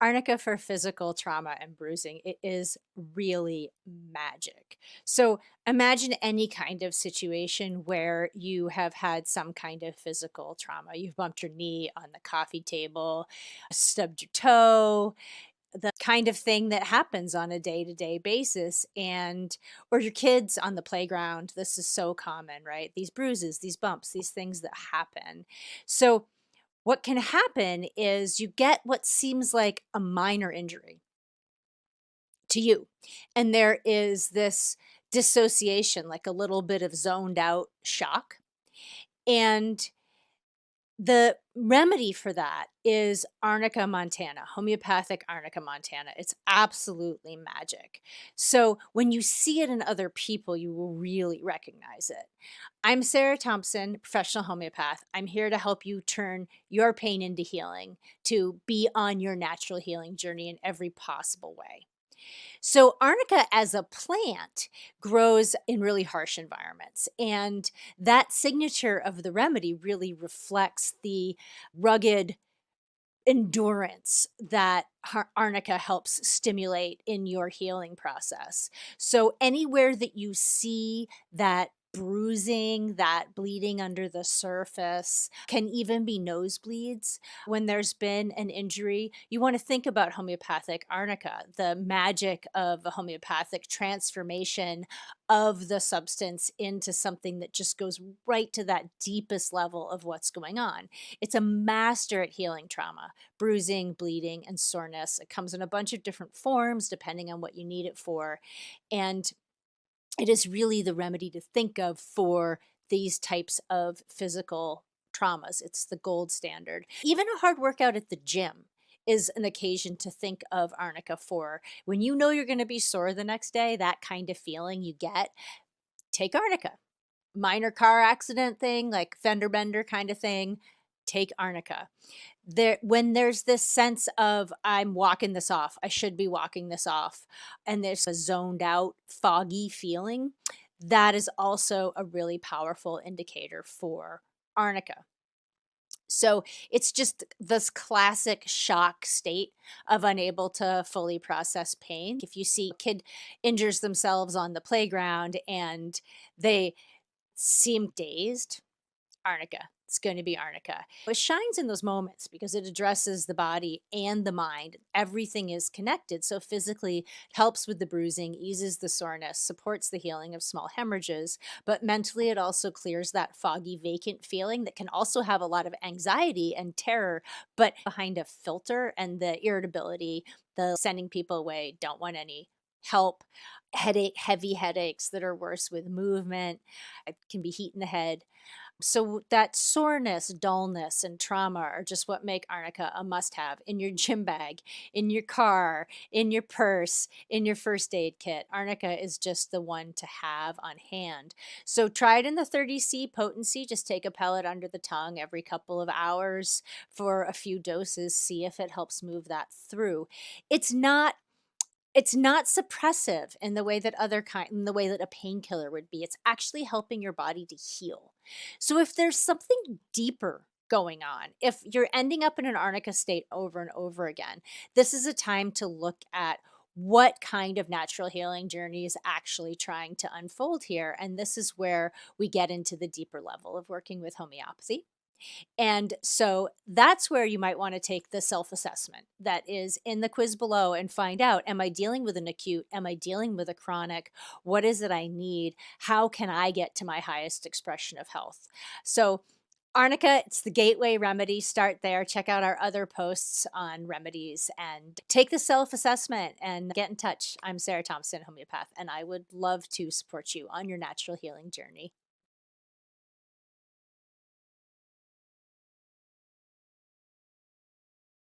Arnica for physical trauma and bruising, it is really magic. So imagine any kind of situation where you have had some kind of physical trauma. You've bumped your knee on the coffee table, stubbed your toe, the kind of thing that happens on a day-to-day basis, and or your kids on the playground. This is so common, right? These bruises, these bumps, these things that happen. So what can happen is you get what seems like a minor injury to you. And there is this dissociation, like a little bit of zoned out shock. And the remedy for that is Arnica montana, homeopathic Arnica montana. It's absolutely magic. So when you see it in other people, you will really recognize it. I'm Sarah Thompson, professional homeopath. I'm here to help you turn your pain into healing, to be on your natural healing journey in every possible way. So, arnica as a plant grows in really harsh environments. And that signature of the remedy really reflects the rugged endurance that arnica helps stimulate in your healing process. So, anywhere that you see that bruising, that bleeding under the surface, can even be nosebleeds when there's been an injury, you want to think about homeopathic arnica, the magic of a homeopathic transformation of the substance into something that just goes right to that deepest level of what's going on. It's a master at healing trauma, bruising, bleeding, and soreness. It comes in a bunch of different forms depending on what you need it for. And it is really the remedy to think of for these types of physical traumas. It's the gold standard. Even a hard workout at the gym is an occasion to think of arnica for. When you know you're going to be sore the next day, that kind of feeling you get, take arnica. Minor car accident thing, like fender bender kind of thing, take arnica. When there's this sense of I'm walking this off, I should be walking this off, and there's a zoned out, foggy feeling, that is also a really powerful indicator for arnica. So it's just this classic shock state of unable to fully process pain. If you see a kid injures themselves on the playground and they seem dazed, arnica. It's going to be arnica. It shines in those moments because it addresses the body and the mind. Everything is connected. So physically, it helps with the bruising, eases the soreness, supports the healing of small hemorrhages. But mentally, it also clears that foggy, vacant feeling that can also have a lot of anxiety and terror, but behind a filter and the irritability, the sending people away, don't want any help, headache, heavy headaches that are worse with movement. It can be heat in the head. So that soreness, dullness, and trauma are just what make arnica a must-have in your gym bag, in your car, in your purse, in your first aid kit. Arnica is just the one to have on hand. So try it in the 30C potency. Just take a pellet under the tongue every couple of hours for a few doses. See if it helps move that through. It's not it's not suppressive in the way that in the way that a painkiller would be. It's actually helping your body to heal. So if there's something deeper going on, if you're ending up in an arnica state over and over again, this is a time to look at what kind of natural healing journey is actually trying to unfold here. And this is where we get into the deeper level of working with homeopathy. And so that's where you might want to take the self assessment that is in the quiz below and find out, am I dealing with an acute? Am I dealing with a chronic? What is it I need? How can I get to my highest expression of health? So, arnica, it's the gateway remedy. Start there. Check out our other posts on remedies and take the self assessment and get in touch. I'm Sarah Thompson, homeopath, and I would love to support you on your natural healing journey.